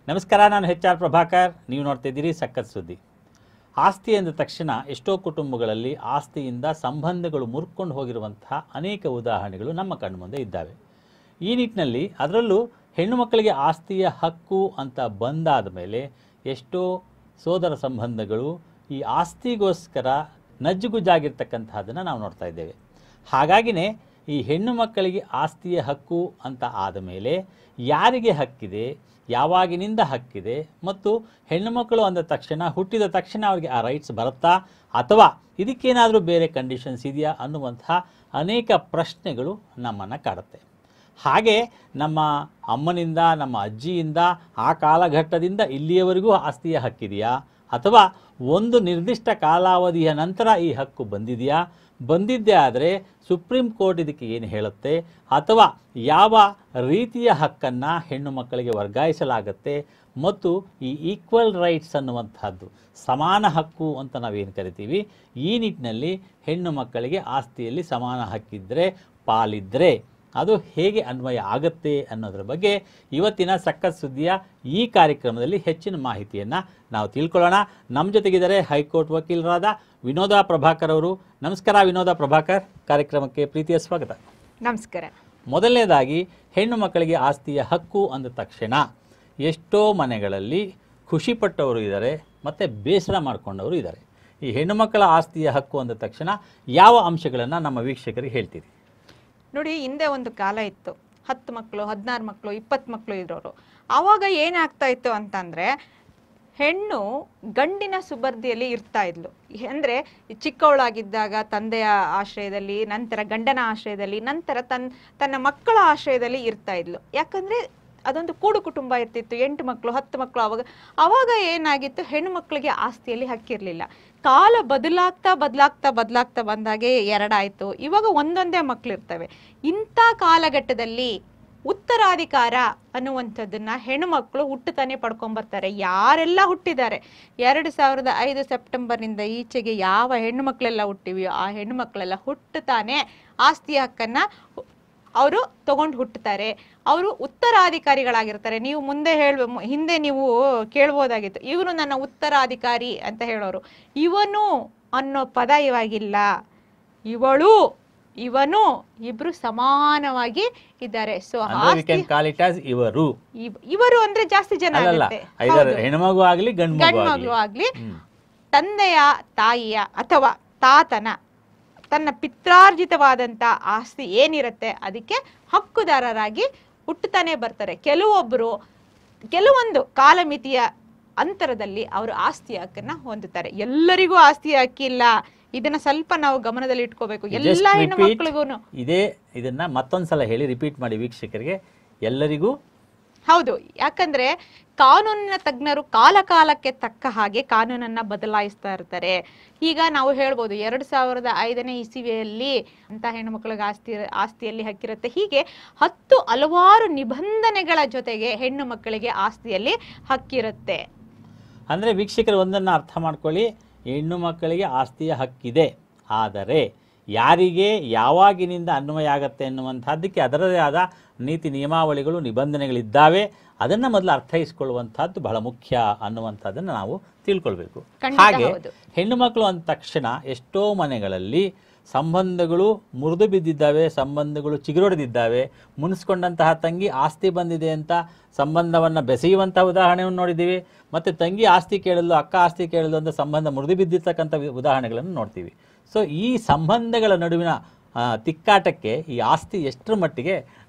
ನಮಸ್ಕಾರ, ನಾನು HR ಪ್ರಭಾಕರ್. ನೀವು ನೋಡ್ತಾ ಇದ್ದೀರಿ ಸಖತ್ ಸುದ್ದಿ. ಆಸ್ತಿ ಎಂದ ತಕ್ಷಣ ಎಷ್ಟೋ ಕುಟುಂಬಗಳಲ್ಲಿ ಆಸ್ತಿಯಿಂದ ಸಂಬಂಧಗಳು ಮುರ್ಕೊಂಡು ಹೋಗಿರುವಂತಹ ಅನೇಕ ಉದಾಹರಣೆಗಳು ನಮ್ಮ ಕಣ್ಮುಂದೆ ಇದ್ದಾವೆ. ಈ ನಿಟ್ಟಿನಲ್ಲಿ ಅದರಲ್ಲೂ ಹೆಣ್ಣು ಮಕ್ಕಳಿಗೆ ಆಸ್ತಿಯ ಹಕ್ಕು ಅಂತ ಬಂದಾದ ಮೇಲೆ ಎಷ್ಟೋ ಸೋದರ ಸಂಬಂಧಗಳು ಈ ಆಸ್ತಿಗೋಸ್ಕರ ನಜ್ಜುಗುಜ್ಜಾಗಿರ್ತಕ್ಕಂಥದ್ದನ್ನು ನಾವು ನೋಡ್ತಾ ಇದ್ದೇವೆ. ಹಾಗಾಗಿನೇ ಈ ಹೆಣ್ಣು ಮಕ್ಕಳಿಗೆ ಆಸ್ತಿಯ ಹಕ್ಕು ಅಂತ ಆದ ಮೇಲೆ ಯಾರಿಗೆ ಹಕ್ಕಿದೆ, ಯಾವಾಗಿನಿಂದ ಹಕ್ಕಿದೆ, ಮತ್ತು ಹೆಣ್ಣು ಮಕ್ಕಳು ಅಂದ ತಕ್ಷಣ ಹುಟ್ಟಿದ ತಕ್ಷಣ ಅವರಿಗೆ ಆ ರೈಟ್ಸ್ ಬರುತ್ತಾ ಅಥವಾ ಇದಕ್ಕೇನಾದರೂ ಬೇರೆ ಕಂಡೀಷನ್ಸ್ ಇದೆಯಾ ಅನ್ನುವಂತಹ ಅನೇಕ ಪ್ರಶ್ನೆಗಳು ನಮ್ಮನ್ನು ಕಾಡುತ್ತೆ. ಹಾಗೆ ನಮ್ಮ ಅಮ್ಮನಿಂದ, ನಮ್ಮ ಅಜ್ಜಿಯಿಂದ, ಆ ಕಾಲಘಟ್ಟದಿಂದ ಇಲ್ಲಿಯವರೆಗೂ ಆಸ್ತಿಯ ಹಕ್ಕಿದೆಯಾ ಅಥವಾ ಒಂದು ನಿರ್ದಿಷ್ಟ ಕಾಲಾವಧಿಯ ನಂತರ ಈ ಹಕ್ಕು ಬಂದಿದೆಯಾ? ಬಂದಿದ್ದೇ ಆದರೆ ಸುಪ್ರೀಂ ಕೋರ್ಟ್ ಇದಕ್ಕೆ ಏನು ಹೇಳುತ್ತೆ ಅಥವಾ ಯಾವ ರೀತಿಯ ಹಕ್ಕನ್ನು ಹೆಣ್ಣು ಮಕ್ಕಳಿಗೆ ವರ್ಗಾಯಿಸಲಾಗುತ್ತೆ? ಮತ್ತು ಈ ಈಕ್ವಲ್ ರೈಟ್ಸ್ ಅನ್ನುವಂಥದ್ದು, ಸಮಾನ ಹಕ್ಕು ಅಂತ ನಾವೇನು ಕರಿತೀವಿ, ಈ ನಿಟ್ಟಿನಲ್ಲಿ ಹೆಣ್ಣು ಮಕ್ಕಳಿಗೆ ಆಸ್ತಿಯಲ್ಲಿ ಸಮಾನ ಹಕ್ಕಿದ್ದರೆ, ಪಾಲಿದ್ದರೆ ಅದು ಹೇಗೆ ಅನ್ವಯ ಆಗುತ್ತೆ ಅನ್ನೋದ್ರ ಬಗ್ಗೆ ಇವತ್ತಿನ ಸಖತ್ ಸುದ್ದಿಯ ಈ ಕಾರ್ಯಕ್ರಮದಲ್ಲಿ ಹೆಚ್ಚಿನ ಮಾಹಿತಿಯನ್ನು ನಾವು ತಿಳ್ಕೊಳ್ಳೋಣ. ನಮ್ಮ ಜೊತೆಗಿದ್ದಾರೆ ಹೈಕೋರ್ಟ್ ವಕೀಲರಾದ ವಿನೋದ ಪ್ರಭಾಕರ್ ಅವರು. ನಮಸ್ಕಾರ ವಿನೋದ ಪ್ರಭಾಕರ್, ಕಾರ್ಯಕ್ರಮಕ್ಕೆ ಪ್ರೀತಿಯ ಸ್ವಾಗತ. ನಮಸ್ಕಾರ. ಮೊದಲನೇದಾಗಿ, ಹೆಣ್ಣು ಮಕ್ಕಳಿಗೆ ಆಸ್ತಿಯ ಹಕ್ಕು ಅಂದ ತಕ್ಷಣ ಎಷ್ಟೋ ಮನೆಗಳಲ್ಲಿ ಖುಷಿಪಟ್ಟವರು ಇದ್ದಾರೆ ಮತ್ತು ಬೇಸರ ಮಾಡಿಕೊಂಡವರು ಇದ್ದಾರೆ. ಈ ಹೆಣ್ಣು ಮಕ್ಕಳ ಆಸ್ತಿಯ ಹಕ್ಕು ಅಂದ ತಕ್ಷಣ ಯಾವ ಅಂಶಗಳನ್ನು ನಮ್ಮ ವೀಕ್ಷಕರಿಗೆ ಹೇಳ್ತೀರಿ? ನೋಡಿ, ಹಿಂದೆ ಒಂದು ಕಾಲ ಇತ್ತು, 10 ಮಕ್ಕಳು, 16 ಮಕ್ಕಳು, 20 ಮಕ್ಕಳು ಇರೋರು. ಆವಾಗ ಏನಾಗ್ತಾ ಇತ್ತು ಅಂತಂದರೆ, ಹೆಣ್ಣು ಗಂಡಿನ ಸುಬರ್ದಿಯಲ್ಲಿ ಇರ್ತಾ ಇದ್ಲು. ಅಂದರೆ ಚಿಕ್ಕವಳಾಗಿದ್ದಾಗ ತಂದೆಯ ಆಶ್ರಯದಲ್ಲಿ, ನಂತರ ಗಂಡನ ಆಶ್ರಯದಲ್ಲಿ, ನಂತರ ತನ್ನ ಮಕ್ಕಳ ಆಶ್ರಯದಲ್ಲಿ ಇರ್ತಾ ಇದ್ಲು. ಯಾಕಂದರೆ ಅದೊಂದು ಕೂಡು ಕುಟುಂಬ ಇರ್ತಿತ್ತು, 8 ಮಕ್ಕಳು, 10 ಮಕ್ಕಳು. ಅವಾಗ ಏನಾಗಿತ್ತು, ಹೆಣ್ಣು ಮಕ್ಕಳಿಗೆ ಆಸ್ತಿಯಲ್ಲಿ ಹಕ್ಕಿರಲಿಲ್ಲ. ಕಾಲ ಬದಲಾಗ್ತಾ ಬಂದಾಗೆ 2 ಆಯಿತು, ಇವಾಗ ಒಂದೊಂದೇ ಮಕ್ಕಳು ಇರ್ತವೆ. ಇಂಥ ಕಾಲಘಟ್ಟದಲ್ಲಿ ಉತ್ತರಾಧಿಕಾರ ಅನ್ನುವಂಥದ್ದನ್ನು ಹೆಣ್ಣು ಮಕ್ಕಳು ಹುಟ್ಟುತ್ತಾನೆ ಪಡ್ಕೊಂಬರ್ತಾರೆ. ಯಾರೆಲ್ಲ ಹುಟ್ಟಿದ್ದಾರೆ, 2005 ಸೆಪ್ಟೆಂಬರ್ನಿಂದ ಈಚೆಗೆ ಯಾವ ಹೆಣ್ಣು ಮಕ್ಕಳೆಲ್ಲ ಹುಟ್ಟಿವೆಯೋ ಆ ಹೆಣ್ಣು ಮಕ್ಕಳೆಲ್ಲ ಹುಟ್ಟುತ್ತಾನೆ ಆಸ್ತಿ ಹಕ್ಕನ್ನು ಅವರು ತಗೊಂಡು ಹುಟ್ಟುತ್ತಾರೆ. ಅವರು ಉತ್ತರಾಧಿಕಾರಿಗಳಾಗಿರ್ತಾರೆ. ನೀವು ಹಿಂದೆ ನೀವು ಕೇಳ್ಬೋದಾಗಿತ್ತು, ಇವನು ನನ್ನ ಉತ್ತರಾಧಿಕಾರಿ ಅಂತ ಹೇಳೋರು. ಇವನು ಅನ್ನೋ ಪದ ಇವಾಗಿಲ್ಲ. ಇವನು ಇಬ್ರು ಸಮಾನವಾಗಿ ಇದ್ದಾರೆ. ಸೊ ಇವರು ಅಂದ್ರೆ ಜಾಸ್ತಿ ಜನ ಆಗುತ್ತೆ. ಹೆಣ್ಮಗು ಆಗ್ಲಿ ಗಂಡ್ಮಗಳು ಆಗ್ಲಿ, ತಂದೆಯ, ತಾಯಿಯ ಅಥವಾ ತಾತನ, ತನ್ನ ಪಿತ್ರಾರ್ಜಿತವಾದಂಥ ಆಸ್ತಿ ಏನಿರುತ್ತೆ ಅದಕ್ಕೆ ಹಕ್ಕುದಾರರಾಗಿ ಹುಟ್ಟುತ್ತಾನೆ ಬರ್ತಾರೆ. ಕೆಲವೊಂದು ಕಾಲಮಿತಿಯ ಅಂತರದಲ್ಲಿ ಅವರು ಆಸ್ತಿ ಹಕ್ಕನ್ನ ಹೊಂದುತ್ತಾರೆ. ಎಲ್ಲರಿಗೂ ಆಸ್ತಿ ಹಕ್ಕಿಲ್ಲ, ಇದನ್ನ ಸ್ವಲ್ಪ ನಾವು ಗಮನದಲ್ಲಿ ಇಟ್ಕೋಬೇಕು. ಎಲ್ಲ ಹೆಣ್ಣು ಮಕ್ಕಳಿಗೂ ಇದನ್ನ ಮತ್ತೊಂದ್ಸಲ ಹೇಳಿ, ರಿಪೀಟ್ ಮಾಡಿ ವೀಕ್ಷಕರಿಗೆ. ಎಲ್ಲರಿಗೂ ಹೌದು, ಯಾಕಂದ್ರೆ ಕಾನೂನಿನ ತಜ್ಞರು ಕಾಲಕ್ಕೆ ತಕ್ಕ ಹಾಗೆ ಕಾನೂನನ್ನ ಬದಲಾಯಿಸ್ತಾ ಇರ್ತಾರೆ. ಈಗ ನಾವು ಹೇಳ್ಬೋದು 2005ನೇ ಇಸವಿಯಲ್ಲಿ ಅಂತ ಹೆಣ್ಣು ಮಕ್ಕಳಿಗೆ ಆಸ್ತಿಯಲ್ಲಿ ಹಕ್ಕಿರುತ್ತೆ. ಹೀಗೆ ಹಲವಾರು ನಿಬಂಧನೆಗಳ ಜೊತೆಗೆ ಹೆಣ್ಣು ಮಕ್ಕಳಿಗೆ ಆಸ್ತಿಯಲ್ಲಿ ಹಕ್ಕಿರುತ್ತೆ. ಅಂದ್ರೆ ವೀಕ್ಷಕರು ಒಂದನ್ನು ಅರ್ಥ ಮಾಡ್ಕೊಳ್ಳಿ, ಹೆಣ್ಣು ಮಕ್ಕಳಿಗೆ ಆಸ್ತಿಯ ಹಕ್ಕಿದೆ, ಆದರೆ ಯಾರಿಗೆ ಯಾವಾಗಿನಿಂದ ಅನ್ವಯ ಆಗತ್ತೆ ಎನ್ನುವಂಥದ್ದಕ್ಕೆ ಅದರದೇ ಆದ ನೀತಿ ನಿಯಮಾವಳಿಗಳು, ನಿಬಂಧನೆಗಳಿದ್ದಾವೆ. ಅದನ್ನು ಮೊದಲು ಅರ್ಥೈಸ್ಕೊಳ್ಳುವಂಥದ್ದು ಬಹಳ ಮುಖ್ಯ ಅನ್ನುವಂಥದ್ದನ್ನು ನಾವು ತಿಳ್ಕೊಳ್ಬೇಕು. ಹಾಗೆ ಹೆಣ್ಣು ಮಕ್ಕಳು ಅಂದ ತಕ್ಷಣ ಎಷ್ಟೋ ಮನೆಗಳಲ್ಲಿ ಸಂಬಂಧಗಳು ಮುರಿದು ಬಿದ್ದಿದ್ದಾವೆ, ಸಂಬಂಧಗಳು ಚಿಗುರೊಡೆದಿದ್ದಾವೆ. ಮುನಿಸ್ಕೊಂಡಂತಹ ತಂಗಿ ಆಸ್ತಿ ಬಂದಿದೆ ಅಂತ ಸಂಬಂಧವನ್ನು ಬೆಸೆಯುವಂಥ ಉದಾಹರಣೆಯನ್ನು ನೋಡಿದ್ದೀವಿ. ಮತ್ತು ತಂಗಿ ಆಸ್ತಿ ಕೇಳಲು, ಅಕ್ಕ ಆಸ್ತಿ ಕೇಳಲು ಅಂತ ಸಂಬಂಧ ಮುರಿದು ಬಿದ್ದಿರ್ತಕ್ಕಂಥ ಉದಾಹರಣೆಗಳನ್ನು ನೋಡ್ತೀವಿ. ಸೊ ಈ ಸಂಬಂಧಗಳ ನಡುವಿನ ತಿಕ್ಕಾಟಕ್ಕೆ ಈ ಆಸ್ತಿ ಎಷ್ಟರ ಮಟ್ಟಿಗೆ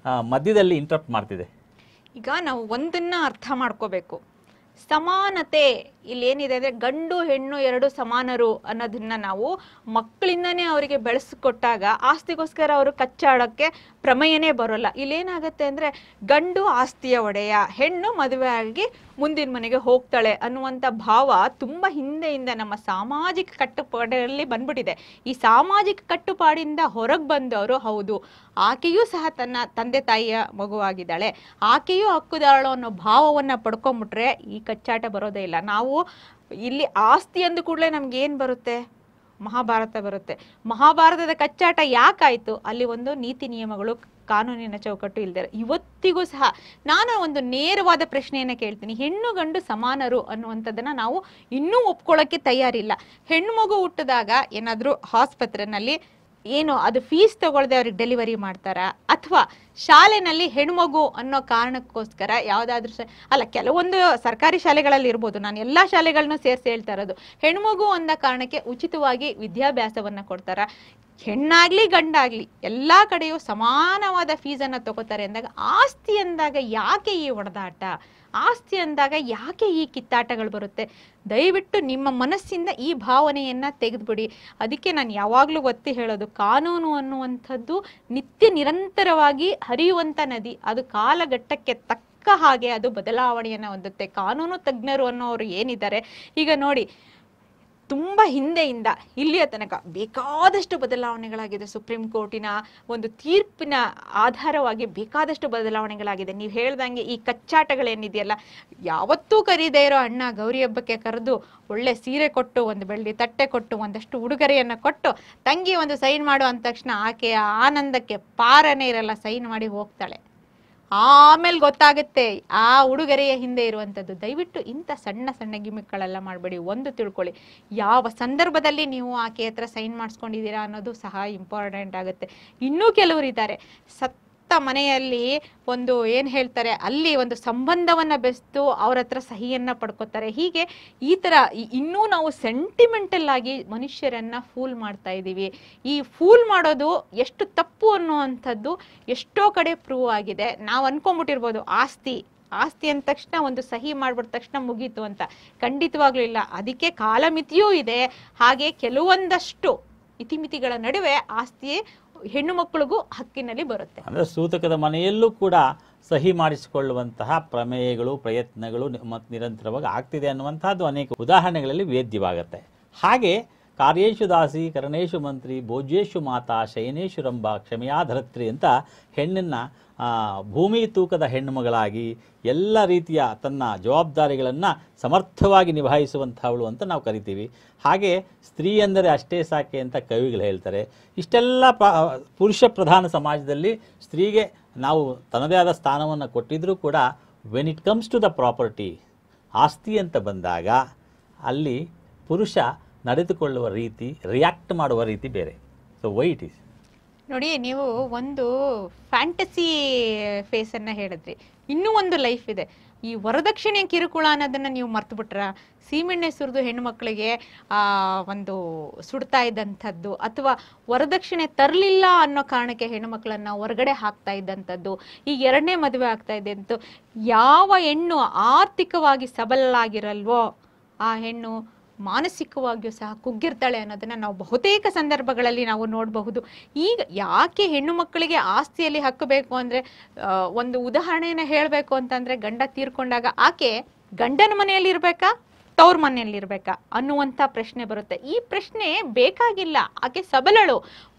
ಮಧ್ಯದಲ್ಲಿ ಇಂಟರಪ್ಟ್ ಮಾಡ್ತಿದೆ? ಈಗ ನಾವು ಒಂದನ್ನ ಅರ್ಥ ಮಾಡ್ಕೋಬೇಕು. ಸಮಾನತೆ ಇಲ್ಲೇನಿದೆ ಅಂದರೆ, ಗಂಡು ಹೆಣ್ಣು 2 ಸಮಾನರು ಅನ್ನೋದನ್ನ ನಾವು ಮಕ್ಕಳಿಂದನೇ ಅವರಿಗೆ ಬೆಳೆಸಿಕೊಟ್ಟಾಗ ಆಸ್ತಿಗೋಸ್ಕರ ಅವರು ಕಚ್ಚಾಡೋಕ್ಕೆ ಪ್ರಮೇಯನೇ ಬರೋಲ್ಲ. ಇಲ್ಲೇನಾಗತ್ತೆ ಅಂದರೆ, ಗಂಡು ಆಸ್ತಿಯ ಒಡೆಯ, ಹೆಣ್ಣು ಮದುವೆ ಆಗಿ ಮುಂದಿನ ಮನೆಗೆ ಹೋಗ್ತಾಳೆ ಅನ್ನುವಂಥ ಭಾವ ತುಂಬ ಹಿಂದೆಯಿಂದ ನಮ್ಮ ಸಾಮಾಜಿಕ ಕಟ್ಟುಪಾಡಲ್ಲಿ ಬಂದ್ಬಿಟ್ಟಿದೆ. ಈ ಸಾಮಾಜಿಕ ಕಟ್ಟುಪಾಡಿಂದ ಹೊರಗೆ ಬಂದವರು, ಹೌದು ಆಕೆಯೂ ಸಹ ತನ್ನ ತಂದೆ ತಾಯಿಯ ಮಗುವಾಗಿದ್ದಾಳೆ, ಆಕೆಯೂ ಹಕ್ಕುದಾರಳು ಅನ್ನೋ ಭಾವವನ್ನು ಪಡ್ಕೊಂಬಿಟ್ರೆ ಈ ಕಚ್ಚಾಟ ಬರೋದೇ ಇಲ್ಲ. ನಾವು ಇಲ್ಲಿ ಆಸ್ತಿ ಅಂದ ಕೂಡಲೇ ನಮ್ಗೆ ಏನು ಬರುತ್ತೆ? ಮಹಾಭಾರತ ಬರುತ್ತೆ. ಮಹಾಭಾರತದ ಕಚ್ಚಾಟ ಯಾಕಾಯಿತು? ಅಲ್ಲಿ ಒಂದು ನೀತಿ ನಿಯಮಗಳು ಕಾನೂನಿನ ಚೌಕಟ್ಟು ಇಲ್ದಿರ ಇವತ್ತಿಗೂ ಸಹ ನಾನು ಒಂದು ನೇರವಾದ ಪ್ರಶ್ನೆಯನ್ನ ಕೇಳ್ತೀನಿ. ಹೆಣ್ಣು ಗಂಡು ಸಮಾನರು ಅನ್ನುವಂಥದ್ದನ್ನ ನಾವು ಇನ್ನೂ ಒಪ್ಕೊಳ್ಳೋಕೆ ತಯಾರಿಲ್ಲ. ಹೆಣ್ಣು ಮಗು ಹುಟ್ಟಿದಾಗ ಏನಾದ್ರೂ ಆಸ್ಪತ್ರೆನಲ್ಲಿ ಏನು ಅದು ಫೀಸ್ ತಗೊಳ್ದೆ ಅವ್ರಿಗೆ ಡೆಲಿವರಿ ಮಾಡ್ತಾರಾ, ಅಥವಾ ಶಾಲೆನಲ್ಲಿ ಹೆಣ್ಮಗು ಅನ್ನೋ ಕಾರಣಕ್ಕೋಸ್ಕರ ಯಾವ್ದಾದ್ರು ಅಲ್ಲ, ಕೆಲವೊಂದು ಸರ್ಕಾರಿ ಶಾಲೆಗಳಲ್ಲಿ ಇರ್ಬೋದು, ನಾನು ಎಲ್ಲಾ ಶಾಲೆಗಳನ್ನೂ ಸೇರಿಸಿ ಹೇಳ್ತಾ ಇರೋದು, ಹೆಣ್ಮಗು ಅಂದ ಕಾರಣಕ್ಕೆ ಉಚಿತವಾಗಿ ವಿದ್ಯಾಭ್ಯಾಸವನ್ನ ಕೊಡ್ತಾರ. ಹೆಣ್ಣಾಗ್ಲಿ ಗಂಡಾಗ್ಲಿ ಎಲ್ಲಾ ಕಡೆಯೂ ಸಮಾನವಾದ ಫೀಸನ್ನ ತಗೋತಾರೆ ಅಂದಾಗ, ಆಸ್ತಿ ಅಂದಾಗ ಯಾಕೆ ಈ ಹೊಡೆದಾಟ, ಆಸ್ತಿ ಅಂದಾಗ ಯಾಕೆ ಈ ಕಿತ್ತಾಟಗಳು ಬರುತ್ತೆ? ದಯವಿಟ್ಟು ನಿಮ್ಮ ಮನಸ್ಸಿಂದ ಈ ಭಾವನೆಯನ್ನ ತೆಗೆದುಬಿಡಿ. ಅದಕ್ಕೆ ನಾನು ಯಾವಾಗಲೂ ಒತ್ತಿ ಹೇಳೋದು, ಕಾನೂನು ಅನ್ನುವಂಥದ್ದು ನಿತ್ಯ ನಿರಂತರವಾಗಿ ಹರಿಯುವಂತ ನದಿ. ಅದು ಕಾಲಘಟ್ಟಕ್ಕೆ ತಕ್ಕ ಹಾಗೆ ಅದು ಬದಲಾವಣೆಯನ್ನ ಹೊಂದುತ್ತೆ. ಕಾನೂನು ತಜ್ಞರು ಅನ್ನೋರು ಏನಿದ್ದಾರೆ, ಈಗ ನೋಡಿ ತುಂಬಾ ಹಿಂದೆಯಿಂದ ಇಲ್ಲಿಯ ತನಕ ಬೇಕಾದಷ್ಟು ಬದಲಾವಣೆಗಳಾಗಿದೆ. ಸುಪ್ರೀಂ ಕೋರ್ಟಿನ ಒಂದು ತೀರ್ಪಿನ ಆಧಾರವಾಗಿ ಬೇಕಾದಷ್ಟು ಬದಲಾವಣೆಗಳಾಗಿದೆ. ನೀವು ಹೇಳ್ದಂಗೆ ಈ ಕಚ್ಚಾಟಗಳೇನಿದೆಯಲ್ಲ, ಯಾವತ್ತೂ ಕರೀದೇ ಇರೋ ಅಣ್ಣ ಗೌರಿ ಹಬ್ಬಕ್ಕೆ ಕರೆದು ಒಳ್ಳೆ ಸೀರೆ ಕೊಟ್ಟು, ಒಂದು ಬೆಳ್ಳಿ ತಟ್ಟೆ ಕೊಟ್ಟು, ಒಂದಷ್ಟು ಉಡುಗೊರೆಯನ್ನ ಕೊಟ್ಟು, ತಂಗಿ ಒಂದು ಸೈನ್ ಮಾಡು ಅಂದ ತಕ್ಷಣ ಆಕೆಯ ಆನಂದಕ್ಕೆ ಪಾರನೇ ಇರಲ್ಲ, ಸೈನ್ ಮಾಡಿ ಹೋಗ್ತಾಳೆ. ಆಮೇಲೆ ಗೊತ್ತಾಗುತ್ತೆ ಆ ಉಡುಗೊರೆಯ ಹಿಂದೆ ಇರುವಂಥದ್ದು. ದಯವಿಟ್ಟು ಇಂಥ ಸಣ್ಣ ಸಣ್ಣ ಗಿಮಿಕ್ಗಳೆಲ್ಲ ಮಾಡಬೇಡಿ. ಒಂದು ತಿಳ್ಕೊಳ್ಳಿ, ಯಾವ ಸಂದರ್ಭದಲ್ಲಿ ನೀವು ಆಕೆ ಹತ್ರ ಸೈನ್ ಮಾಡಿಸ್ಕೊಂಡಿದ್ದೀರಾ ಅನ್ನೋದು ಸಹ ಇಂಪಾರ್ಟೆಂಟ್ ಆಗುತ್ತೆ. ಇನ್ನೂ ಕೆಲವರು ಇದ್ದಾರೆ, ಸತ್ತ ಮನೆಯಲ್ಲಿ ಒಂದು ಏನ್ ಹೇಳ್ತಾರೆ, ಅಲ್ಲಿ ಒಂದು ಸಂಬಂಧವನ್ನ ಬೆಸೆದು ಅವ್ರ ಹತ್ರ ಸಹಿಯನ್ನ ಪಡ್ಕೋತಾರೆ. ಹೀಗೆ ಈ ತರ ಇನ್ನೂ ನಾವು ಸೆಂಟಿಮೆಂಟಲ್ ಆಗಿ ಮನುಷ್ಯರನ್ನ ಫೂಲ್ ಮಾಡ್ತಾ ಇದ್ದೀವಿ. ಈ ಫೂಲ್ ಮಾಡೋದು ಎಷ್ಟು ತಪ್ಪು ಅನ್ನುವಂಥದ್ದು ಎಷ್ಟೋ ಕಡೆ ಪ್ರೂವ್ ಆಗಿದೆ. ನಾವು ಅನ್ಕೊಂಡ್ಬಿಟ್ಟಿರ್ಬೋದು ಆಸ್ತಿ ಅಂದ ತಕ್ಷಣ ಒಂದು ಸಹಿ ಮಾಡ್ಬಿಟ್ಟ ತಕ್ಷಣ ಮುಗೀತು ಅಂತ. ಖಂಡಿತವಾಗ್ಲೂ ಇಲ್ಲ. ಅದಕ್ಕೆ ಕಾಲಮಿತಿಯೂ ಇದೆ. ಹಾಗೆ ಕೆಲವೊಂದಷ್ಟು ಇತಿಮಿತಿಗಳ ನಡುವೆ ಆಸ್ತಿ ಹೆಣ್ಣು ಮಕ್ಕಳಿಗೂ ಹಕ್ಕಿನಲ್ಲಿ ಬರುತ್ತೆ. ಅಂದರೆ ಸೂತಕದ ಮನೆಯಲ್ಲೂ ಕೂಡ ಸಹಿ ಮಾಡಿಸಿಕೊಳ್ಳುವಂತಹ ಪ್ರಮೇಯಗಳು, ಪ್ರಯತ್ನಗಳು ಮತ್ತು ನಿರಂತರವಾಗಿ ಆಗ್ತಿದೆ ಅನ್ನುವಂಥದ್ದು ಅನೇಕ ಉದಾಹರಣೆಗಳಲ್ಲಿ ವೇದ್ಯವಾಗುತ್ತೆ. ಹಾಗೆ ಕಾರ್ಯೇಶು ದಾಸಿ, ಕರಣೇಶು ಮಂತ್ರಿ, ಭೋಜ್ಯೇಶು ಮಾತಾ, ಶಯನೇಶು ರಂಭ, ಕ್ಷಮೆಯಾಧರತ್ರಿ ಅಂತ ಹೆಣ್ಣನ್ನು ಭೂಮಿ ತೂಕದ ಹೆಣ್ಣುಮಗಳಾಗಿ ಎಲ್ಲ ರೀತಿಯ ತನ್ನ ಜವಾಬ್ದಾರಿಗಳನ್ನು ಸಮರ್ಥವಾಗಿ ನಿಭಾಯಿಸುವಂಥವಳು ಅಂತ ನಾವು ಕರಿತೀವಿ. ಹಾಗೆ ಸ್ತ್ರೀ ಎಂದರೆ ಅಷ್ಟೇ ಸಾಕೆ ಅಂತ ಕವಿಗಳು ಹೇಳ್ತಾರೆ. ಇಷ್ಟೆಲ್ಲ ಪುರುಷ ಪ್ರಧಾನ ಸಮಾಜದಲ್ಲಿ ಸ್ತ್ರೀಗೆ ನಾವು ತನ್ನದೇ ಆದ ಸ್ಥಾನವನ್ನು ಕೊಟ್ಟಿದ್ರೂ ಕೂಡ when it comes to the property, ಆಸ್ತಿ ಅಂತ ಬಂದಾಗ ಅಲ್ಲಿ ಪುರುಷ ನಡೆದುಕೊಳ್ಳುವ ರೀತಿ, ರಿಯಾಕ್ಟ್ ಮಾಡುವ ರೀತಿ ಬೇರೆ. ಸೊ ವೈ ಇಟ್ ಈಸ್ ನೋಡಿ, ನೀವು ಒಂದು ಫ್ಯಾಂಟಸಿ ಫೇಸನ್ನು ಹೇಳಿದ್ರಿ, ಇನ್ನೂ ಒಂದು ಲೈಫ್ ಇದೆ. ಈ ವರದಕ್ಷಿಣೆ ಕಿರುಕುಳ ಅನ್ನೋದನ್ನ ನೀವು ಮರ್ತು ಬಿಟ್ರ? ಸೀಮೆಣ್ಣೆ ಸುರಿದು ಹೆಣ್ಣು ಮಕ್ಕಳಿಗೆ ಒಂದು ಸುಡ್ತಾ ಇದ್ದಂಥದ್ದು, ಅಥವಾ ವರದಕ್ಷಿಣೆ ತರಲಿಲ್ಲ ಅನ್ನೋ ಕಾರಣಕ್ಕೆ ಹೆಣ್ಣು ಮಕ್ಕಳನ್ನ ಹೊರಗಡೆ ಹಾಕ್ತಾ ಇದ್ದಂಥದ್ದು, ಈ ಎರಡನೇ ಮದುವೆ ಆಗ್ತಾ ಇದೆ ಅಂತ. ಯಾವ ಹೆಣ್ಣು ಆರ್ಥಿಕವಾಗಿ ಸಬಲರಾಗಿರಲ್ವೋ ಆ ಹೆಣ್ಣು ಮಾನಸಿಕವಾಗಿಯೂ ಸಹ ಕುಗ್ಗಿರ್ತಾಳೆ ಅನ್ನೋದನ್ನ ನಾವು ಬಹುತೇಕ ಸಂದರ್ಭಗಳಲ್ಲಿ ನಾವು ನೋಡಬಹುದು. ಈಗ ಯಾಕೆ ಹೆಣ್ಣು ಮಕ್ಕಳಿಗೆ ಆಸ್ತಿಯಲ್ಲಿ ಹಕ್ಕು ಬೇಕು ಅಂದ್ರೆ, ಒಂದು ಉದಾಹರಣೆಯನ್ನ ಹೇಳಬೇಕು ಅಂತಂದ್ರೆ, ಗಂಡ ತೀರ್ಕೊಂಡಾಗ ಆಕೆ ಗಂಡನ ಮನೆಯಲ್ಲಿ ಇರ್ಬೇಕಾ, ತವ್ರ ಮನೆಯಲ್ಲಿ ಇರ್ಬೇಕಾ ಅನ್ನುವಂಥ ಪ್ರಶ್ನೆ ಬರುತ್ತೆ. ಈ ಪ್ರಶ್ನೆ ಬೇಕಾಗಿಲ್ಲ. ಆಕೆ ಸಬಲಳು.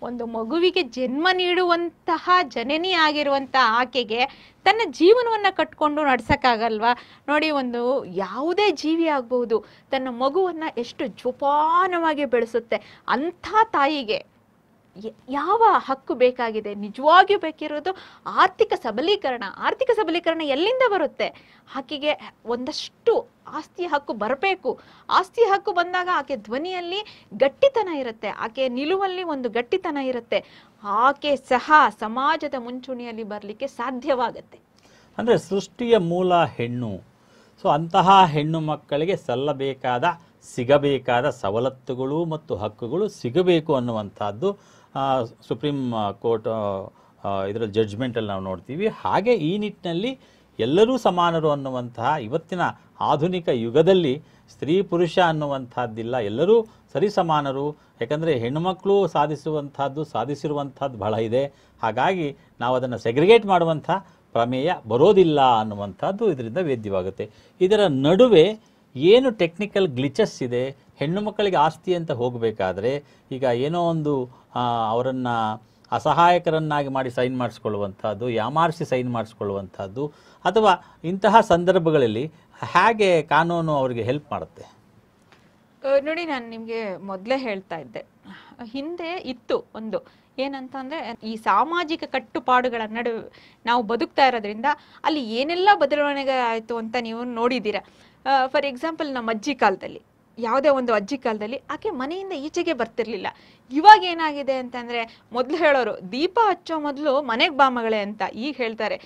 ಒಂದು ಮಗುವಿಗೆ ಜನ್ಮ ನೀಡುವಂತಹ ಜನನಿ ಆಗಿರುವಂತಹ ಆಕೆಗೆ ತನ್ನ ಜೀವನವನ್ನ ಕಟ್ಕೊಂಡು ನಡ್ಸಕ್ಕಾಗಲ್ವಾ? ನೋಡಿ, ಒಂದು ಯಾವುದೇ ಜೀವಿ ಆಗ್ಬಹುದು, ತನ್ನ ಮಗುವನ್ನ ಎಷ್ಟು ಜೋಪಾನವಾಗಿ ಬೆಳೆಸುತ್ತೆ. ಅಂಥ ತಾಯಿಗೆ ಯಾವ ಹಕ್ಕು ಬೇಕಾಗಿದೆ? ನಿಜವಾಗಿಯೂ ಬೇಕಿರೋದು ಆರ್ಥಿಕ ಸಬಲೀಕರಣ. ಆರ್ಥಿಕ ಸಬಲೀಕರಣ ಎಲ್ಲಿಂದ ಬರುತ್ತೆ? ಆಕೆಗೆ ಒಂದಷ್ಟು ಆಸ್ತಿಯ ಹಕ್ಕು ಬರಬೇಕು. ಆಸ್ತಿಯ ಹಕ್ಕು ಬಂದಾಗ ಆಕೆ ಧ್ವನಿಯಲ್ಲಿ ಗಟ್ಟಿತನ ಇರುತ್ತೆ, ಆಕೆ ನಿಲುವಲ್ಲಿ ಒಂದು ಗಟ್ಟಿತನ ಇರುತ್ತೆ. ಆಕೆ ಸಹ ಸಮಾಜದ ಮುಂಚೂಣಿಯಲ್ಲಿ ಬರಲಿಕ್ಕೆ ಸಾಧ್ಯವಾಗತ್ತೆ. ಅಂದರೆ ಸೃಷ್ಟಿಯ ಮೂಲ ಹೆಣ್ಣು. ಸೊ ಅಂತಹ ಹೆಣ್ಣು ಮಕ್ಕಳಿಗೆ ಸಲ್ಲಬೇಕಾದ, ಸಿಗಬೇಕಾದ ಸವಲತ್ತುಗಳು ಮತ್ತು ಹಕ್ಕುಗಳು ಸಿಗಬೇಕು ಅನ್ನುವಂಥದ್ದು ಸುಪ್ರೀಂ ಕೋರ್ಟ್ ಇದರ ಜಡ್ಜ್ಮೆಂಟಲ್ಲಿ ನಾವು ನೋಡ್ತೀವಿ. ಹಾಗೆ ಈ ನಿಟ್ಟಿನಲ್ಲಿ ಎಲ್ಲರೂ ಸಮಾನರು ಅನ್ನುವಂತಹ ಇವತ್ತಿನ ಆಧುನಿಕ ಯುಗದಲ್ಲಿ ಸ್ತ್ರೀ ಪುರುಷ ಅನ್ನುವಂಥದ್ದಿಲ್ಲ, ಎಲ್ಲರೂ ಸರಿಸಮಾನರು. ಯಾಕಂದರೆ ಹೆಣ್ಣುಮಕ್ಕಳು ಸಾಧಿಸಿರುವಂಥದ್ದು ಬಹಳ ಇದೆ. ಹಾಗಾಗಿ ನಾವು ಅದನ್ನು ಸೆಗ್ರಿಗೇಟ್ ಮಾಡುವಂಥ ಪ್ರಮೇಯ ಬರೋದಿಲ್ಲ ಅನ್ನುವಂಥದ್ದು ಇದರಿಂದ ವೇದ್ಯವಾಗುತ್ತೆ. ಇದರ ನಡುವೆ ಏನು ಟೆಕ್ನಿಕಲ್ ಗ್ಲಿಚಸ್ ಇದೆ, ಹೆಣ್ಣು ಮಕ್ಕಳಿಗೆ ಆಸ್ತಿ ಅಂತ ಹೋಗಬೇಕಾದ್ರೆ ಈಗ ಏನೋ ಒಂದು ಅವರನ್ನು ಅಸಹಾಯಕರನ್ನಾಗಿ ಮಾಡಿ ಸೈನ್ ಮಾಡಿಸ್ಕೊಳ್ಳುವಂಥದ್ದು, ಯಾಮಾರಿಸಿ ಸೈನ್ ಮಾಡಿಸ್ಕೊಳ್ಳುವಂಥದ್ದು, ಅಥವಾ ಇಂತಹ ಸಂದರ್ಭಗಳಲ್ಲಿ ಹೇಗೆ ಕಾನೂನು ಅವರಿಗೆ ಹೆಲ್ಪ್ ಮಾಡುತ್ತೆ? ನೋಡಿ, ನಾನು ನಿಮಗೆ ಮೊದಲೇ ಹೇಳ್ತಾ ಇದ್ದೆ, ಹಿಂದೆ ಇತ್ತು ಒಂದು ಏನಂತ ಅಂದರೆ ಈ ಸಾಮಾಜಿಕ ಕಟ್ಟುಪಾಡುಗಳ ನಡುವೆ ನಾವು ಬದುಕ್ತಾ ಇರೋದ್ರಿಂದ ಅಲ್ಲಿ ಏನೆಲ್ಲ ಬದಲಾವಣೆಗೆ ಆಯಿತು ಅಂತ ನೀವು ನೋಡಿದ್ದೀರ. ಫಾರ್ ಎಕ್ಸಾಂಪಲ್ ನಮ್ಮ ಅಜ್ಜಿ ಕಾಲದಲ್ಲಿ, ಯಾವುದೇ ಒಂದು ಅಜ್ಜಿ ಕಾಲದಲ್ಲಿ ಆಕೆ ಮನೆಯಿಂದ ಈಚೆಗೆ ಬರ್ತಿರ್ಲಿಲ್ಲ. ಇವಾಗ ಏನಾಗಿದೆ ಅಂತಂದರೆ, ಮೊದಲು ಹೇಳೋರು ದೀಪ ಹಚ್ಚೋ ಮೊದಲು ಮನೆಗೆ ಬಾ ಮಗಳೇ ಅಂತ, ಈಗ ಹೇಳ್ತಾರೆ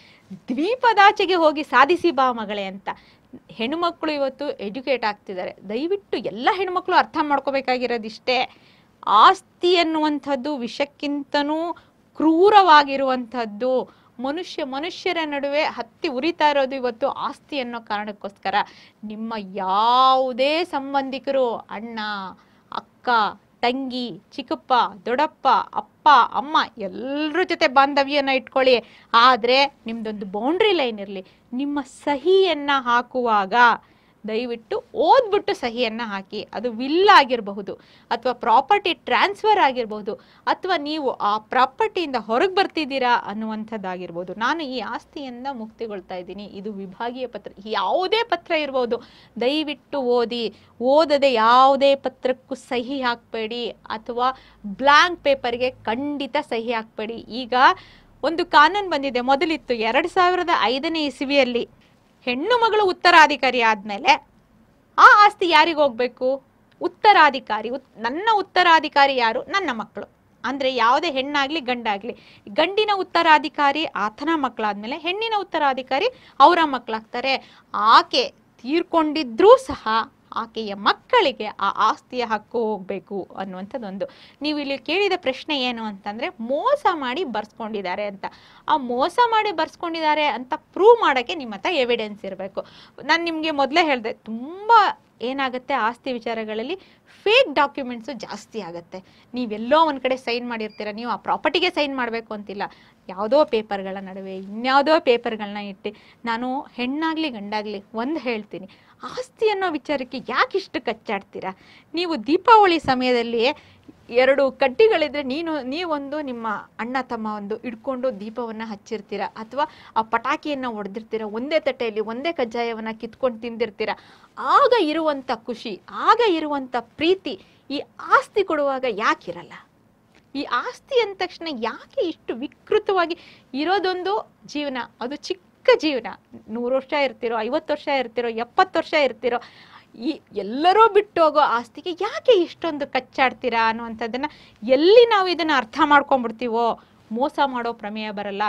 ದ್ವೀಪದಾಚೆಗೆ ಹೋಗಿ ಸಾಧಿಸಿ ಬಾ ಮಗಳೇ ಅಂತ. ಹೆಣ್ಣುಮಕ್ಕಳು ಇವತ್ತು ಎಜುಕೇಟ್ ಆಗ್ತಿದ್ದಾರೆ. ದಯವಿಟ್ಟು ಎಲ್ಲ ಹೆಣ್ಮಕ್ಳು ಅರ್ಥ ಮಾಡ್ಕೋಬೇಕಾಗಿರೋದಿಷ್ಟೇ, ಆಸ್ತಿ ಅನ್ನುವಂಥದ್ದು ವಿಷಕ್ಕಿಂತನೂ ಕ್ರೂರವಾಗಿರುವಂಥದ್ದು. ಮನುಷ್ಯರ ನಡುವೆ ಹತ್ತಿ ಉರಿತಾ ಇರೋದು ಇವತ್ತು ಆಸ್ತಿ ಅನ್ನೋ ಕಾರಣಕ್ಕೋಸ್ಕರ. ನಿಮ್ಮ ಯಾವುದೇ ಸಂಬಂಧಿಕರು, ಅಣ್ಣ, ಅಕ್ಕ, ತಂಗಿ, ಚಿಕ್ಕಪ್ಪ, ದೊಡ್ಡಪ್ಪ, ಅಪ್ಪ, ಅಮ್ಮ, ಎಲ್ಲರ ಜೊತೆ ಬಾಂಧವ್ಯನ ಇಟ್ಕೊಳ್ಳಿ. ಆದರೆ ನಿಮ್ದೊಂದು ಬೌಂಡ್ರಿ ಲೈನ್ ಇರಲಿ. ನಿಮ್ಮ ಸಹಿಯನ್ನು ಹಾಕುವಾಗ ದಯವಿಟ್ಟು ಓದ್ಬಿಟ್ಟು ಸಹಿಯನ್ನು ಹಾಕಿ. ಅದು ವಿಲ್ ಆಗಿರಬಹುದು, ಅಥವಾ ಪ್ರಾಪರ್ಟಿ ಟ್ರಾನ್ಸ್ಫರ್ ಆಗಿರಬಹುದು, ಅಥವಾ ನೀವು ಆ ಪ್ರಾಪರ್ಟಿಯಿಂದ ಹೊರಗೆ ಬರ್ತಿದ್ದೀರಾ ಅನ್ನುವಂಥದ್ದಾಗಿರ್ಬೋದು. ನಾನು ಈ ಆಸ್ತಿಯಿಂದ ಮುಕ್ತಿಗೊಳ್ತಾ ಇದ್ದೀನಿ, ಇದು ವಿಭಾಗೀಯ ಪತ್ರ, ಯಾವುದೇ ಪತ್ರ ಇರ್ಬೋದು, ದಯವಿಟ್ಟು ಓದಿ. ಓದದೆ ಯಾವುದೇ ಪತ್ರಕ್ಕೂ ಸಹಿ ಹಾಕಬೇಡಿ, ಅಥವಾ ಬ್ಲ್ಯಾಂಕ್ ಪೇಪರ್ಗೆ ಖಂಡಿತ ಸಹಿ ಹಾಕಬೇಡಿ. ಈಗ ಒಂದು ಕಾನೂನು ಬಂದಿದೆ, ಮೊದಲಿತ್ತು 2005ನೇ ಇಸವಿಯಲ್ಲಿ. ಹೆಣ್ಣು ಮಗಳು ಉತ್ತರಾಧಿಕಾರಿ ಆದಮೇಲೆ ಆ ಆಸ್ತಿ ಯಾರಿಗೆ ಹೋಗ್ಬೇಕು? ಉತ್ತರಾಧಿಕಾರಿ. ನನ್ನ ಉತ್ತರಾಧಿಕಾರಿ ಯಾರು? ನನ್ನ ಮಕ್ಕಳು. ಅಂದರೆ ಯಾವುದೇ ಹೆಣ್ಣಾಗಲಿ ಗಂಡಾಗಲಿ, ಗಂಡಿನ ಉತ್ತರಾಧಿಕಾರಿ ಆತನ ಮಕ್ಕಳಾದ್ಮೇಲೆ ಹೆಣ್ಣಿನ ಉತ್ತರಾಧಿಕಾರಿ ಅವರ ಮಕ್ಕಳಾಗ್ತಾರೆ. ಆಕೆ ತೀರ್ಕೊಂಡಿದ್ರೂ ಸಹ ಆಕೆಯ ಮಕ್ಕಳಿಗೆ ಆ ಆಸ್ತಿಯ ಹಕ್ಕು ಹೋಗಬೇಕು ಅನ್ನುವಂಥದ್ದೊಂದು. ನೀವು ಇಲ್ಲಿ ಕೇಳಿದ ಪ್ರಶ್ನೆ ಏನು ಅಂತಂದರೆ, ಮೋಸ ಮಾಡಿ ಬರ್ಸ್ಕೊಂಡಿದ್ದಾರೆ ಅಂತ. ಆ ಮೋಸ ಮಾಡಿ ಬರ್ಸ್ಕೊಂಡಿದ್ದಾರೆ ಅಂತ ಪ್ರೂವ್ ಮಾಡೋಕ್ಕೆ ನಿಮ್ಮ ಹತ್ರ ಎವಿಡೆನ್ಸ್ ಇರಬೇಕು. ನಾನು ನಿಮಗೆ ಮೊದಲೇ ಹೇಳಿದೆ, ತುಂಬ ಏನಾಗುತ್ತೆ ಆಸ್ತಿ ವಿಚಾರಗಳಲ್ಲಿ ಫೇಕ್ ಡಾಕ್ಯುಮೆಂಟ್ಸು ಜಾಸ್ತಿ ಆಗುತ್ತೆ. ನೀವೆಲ್ಲೋ ಒಂದು ಕಡೆ ಸೈನ್ ಮಾಡಿರ್ತೀರ, ನೀವು ಆ ಪ್ರಾಪರ್ಟಿಗೆ ಸೈನ್ ಮಾಡಬೇಕು ಅಂತಿಲ್ಲ, ಯಾವುದೋ ಪೇಪರ್ಗಳ ನಡುವೆ ಇನ್ಯಾವುದೋ ಪೇಪರ್ಗಳನ್ನ ಇಟ್ಟು. ನಾನು ಹೆಣ್ಣಾಗಲಿ ಗಂಡಾಗಲಿ ಒಂದು ಹೇಳ್ತೀನಿ, ಆಸ್ತಿ ಅನ್ನೋ ವಿಚಾರಕ್ಕೆ ಯಾಕೆ ಇಷ್ಟು ಕಚ್ಚಾಡ್ತೀರಾ? ನೀವು ದೀಪಾವಳಿ ಸಮಯದಲ್ಲಿ 2 ಕಡ್ಡಿಗಳಿದ್ರೆ ನೀವೊಂದು, ನಿಮ್ಮ ಅಣ್ಣ ತಮ್ಮ ಒಂದು ಇಟ್ಕೊಂಡು ದೀಪವನ್ನು ಹಚ್ಚಿರ್ತೀರ, ಅಥವಾ ಆ ಪಟಾಕಿಯನ್ನು ಹೊಡೆದಿರ್ತೀರ, ಒಂದೇ ತಟ್ಟೆಯಲ್ಲಿ ಒಂದೇ ಕಜ್ಜಾಯವನ್ನು ಕಿತ್ಕೊಂಡು ತಿಂದಿರ್ತೀರ. ಆಗ ಇರುವಂಥ ಖುಷಿ, ಆಗ ಇರುವಂಥ ಪ್ರೀತಿ ಈ ಆಸ್ತಿ ಕೊಡುವಾಗ ಯಾಕಿರಲ್ಲ? ಈ ಆಸ್ತಿ ಅಂದ ತಕ್ಷಣ ಯಾಕೆ ಇಷ್ಟು ವಿಕೃತವಾಗಿ ಇರೋದೊಂದು ಜೀವನ, ಅದು ಚಿಕ್ಕ ಜೀವನ. 100 ವರ್ಷ ಇರ್ತಿರೋ, 50 ವರ್ಷ ಇರ್ತಿರೋ, 70 ವರ್ಷ ಇರ್ತಿರೋ, ಈ ಎಲ್ಲರೂ ಬಿಟ್ಟು ಹೋಗೋ ಆಸ್ತಿಗೆ ಯಾಕೆ ಇಷ್ಟೊಂದು ಕಚ್ಚಾಡ್ತೀರಾ ಅನ್ನುವಂಥದ್ದನ್ನ ಎಲ್ಲಿ ನಾವು ಇದನ್ನು ಅರ್ಥ ಮಾಡ್ಕೊಂಡ್ಬಿಡ್ತೀವೋ ಮೋಸ ಮಾಡೋ ಪ್ರಮೇಯ ಬರಲ್ಲ.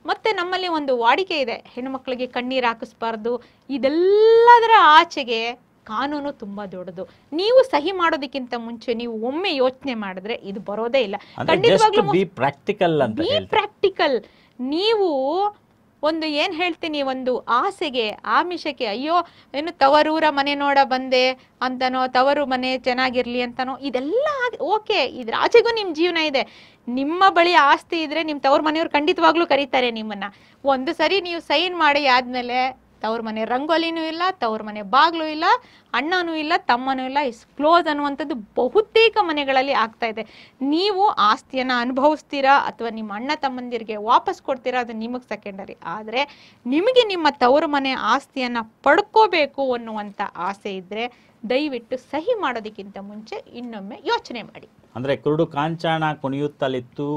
ಮತ್ತೆ ನಮ್ಮಲ್ಲಿ ಒಂದು ವಾಡಿಕೆ ಇದೆ, ಹೆಣ್ಣುಮಕ್ಕಳಿಗೆ ಕಣ್ಣೀರು ಹಾಕಿಸ್ಬಾರ್ದು. ಇದೆಲ್ಲದರ ಆಚೆಗೆ ಕಾನೂನು ತುಂಬ ದೊಡ್ಡದು. ನೀವು ಸಹಿ ಮಾಡೋದಕ್ಕಿಂತ ಮುಂಚೆ ನೀವು ಒಮ್ಮೆ ಯೋಚನೆ ಮಾಡಿದ್ರೆ ಇದು ಬರೋದೇ ಇಲ್ಲ. ಪ್ರಾಕ್ಟಿಕಲ್. ನೀವು ಒಂದು ಏನು ಹೇಳ್ತೀನಿ, ಒಂದು ಆಸೆಗೆ ಆಮಿಷಕ್ಕೆ, ಅಯ್ಯೋ ಏನು ತವರೂರ ಮನೆ ನೋಡ ಬಂದೆ ಅಂತನೋ, ತವರು ಮನೆ ಚೆನ್ನಾಗಿರ್ಲಿ ಅಂತನೋ, ಇದೆಲ್ಲ ಓಕೆ. ಇದ್ರ ಆಚೆಗೂ ನಿಮ್ಮ ಜೀವನ ಇದೆ. ನಿಮ್ಮ ಬಳಿ ಆಸ್ತಿ ಇದ್ರೆ ನಿಮ್ಮ ತವ್ರ ಮನೆಯವ್ರು ಖಂಡಿತವಾಗ್ಲೂ ಕರೀತಾರೆ ನಿಮ್ಮನ್ನ. ಒಂದು ಸರಿ ನೀವು ಸೈನ್ ಮಾಡಿ ಆದ್ಮೇಲೆ ತವ್ರ ಮನೆ ರಂಗೋಲಿನೂ ಇಲ್ಲ, ತವ್ರ ಮನೆ ಬಾಗ್ಲೂ ಇಲ್ಲ, ಅಣ್ಣನೂ ಇಲ್ಲ, ತಮ್ಮನೂ ಇಲ್ಲ, ಇಸ್ ಕ್ಲೋಸ್ ಅನ್ನುವಂಥದ್ದು ಬಹುತೇಕ ಮನೆಗಳಲ್ಲಿ ಆಗ್ತಾ ಇದೆ. ನೀವು ಆಸ್ತಿಯನ್ನ ಅನುಭವಿಸ್ತೀರಾ ಅಥವಾ ನಿಮ್ಮ ಅಣ್ಣ ತಮ್ಮಂದಿರಿಗೆ ವಾಪಸ್ ಕೊಡ್ತೀರಾ, ಅದು ನಿಮಗೆ ಸೆಕೆಂಡರಿ. ಆದರೆ ನಿಮಗೆ ನಿಮ್ಮ ತವ್ರ ಮನೆ ಆಸ್ತಿಯನ್ನ ಪಡ್ಕೋಬೇಕು ಅನ್ನುವಂಥ ಆಸೆ ಇದ್ರೆ ದಯವಿಟ್ಟು ಸಹಿ ಮಾಡೋದಕ್ಕಿಂತ ಮುಂಚೆ ಇನ್ನೊಮ್ಮೆ ಯೋಚನೆ ಮಾಡಿ. ಅಂದ್ರೆ ಕುರುಡು ಕಾಂಚಾಣ ಕುಣಿಯುತ್ತಲಿತ್ತು,